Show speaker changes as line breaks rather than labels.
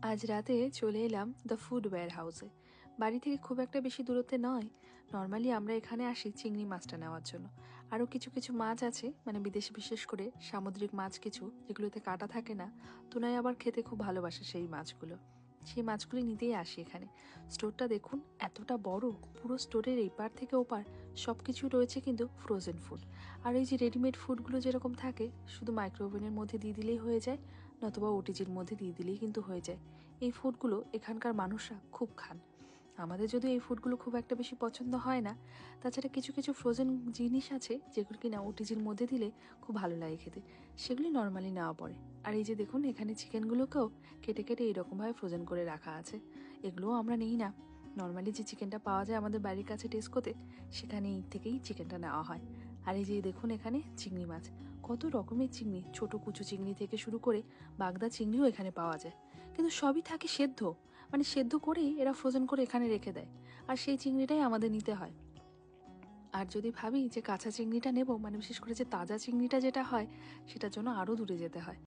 আজ রাতে চলে এলাম দ্য ফুড ওয়্যার হাউসে। বাড়ি থেকে খুব একটা বেশি দূরত্বে নয়। নর্মালি আমরা এখানে আসি চিংড়ি মাছটা নেওয়ার জন্য। আরও কিছু কিছু মাছ আছে, মানে বিদেশে বিশেষ করে সামুদ্রিক মাছ কিছু, যেগুলোতে কাঁটা থাকে না। তোনাই আবার খেতে খুব ভালোবাসে সেই মাছগুলো। সেই মাছগুলি নিতেই আসি এখানে। স্টোরটা দেখুন, এতটা বড়। পুরো স্টোরের এই পার থেকে ওপার সব কিছু রয়েছে কিন্তু ফ্রোজেন ফুড। আর এই যে রেডিমেড ফুডগুলো যেরকম থাকে, শুধু মাইক্রোওভেনের মধ্যে দিয়ে দিলেই হয়ে যায়, নতুবা ওটিজির মধ্যে দিয়ে দিলেই কিন্তু হয়ে যায়। এই ফুডগুলো এখানকার মানুষরা খুব খান। আমাদের যদিও এই ফুডগুলো খুব একটা বেশি পছন্দ হয় না। তাছাড়া কিছু কিছু ফ্রোজেন জিনিস আছে যেগুলো কিনা ওটিজির মধ্যে দিলে খুব ভালো লাগে খেতে, সেগুলি নর্মালি নেওয়া পড়ে। আর এই যে দেখুন, এখানে চিকেনগুলোকেও কেটে কেটে এইরকমভাবে ফ্রোজেন করে রাখা আছে। এগুলোও আমরা নিই না। নর্মালি যে চিকেনটা পাওয়া যায় আমাদের বাড়ির কাছে টেস্কোতে, সেখানেই থেকেই চিকেনটা নেওয়া হয়। আর এই যে দেখুন, এখানে চিংড়ি মাছ, কত রকমের চিংড়ি, ছোট কুচু চিংড়ি থেকে শুরু করে বাগদা চিংড়িও এখানে পাওয়া যায়। কিন্তু সবই থাকে সেদ্ধ, মানে সেদ্ধ করেই এরা ফ্রোজেন করে এখানে রেখে দেয়। আর সেই চিংড়িটাই আমাদের নিতে হয়। আর যদি ভাবি যে কাঁচা চিংড়িটা নেব, মানে বিশেষ করে যে তাজা চিংড়িটা যেটা হয়, সেটার জন্য আরও দূরে যেতে হয়।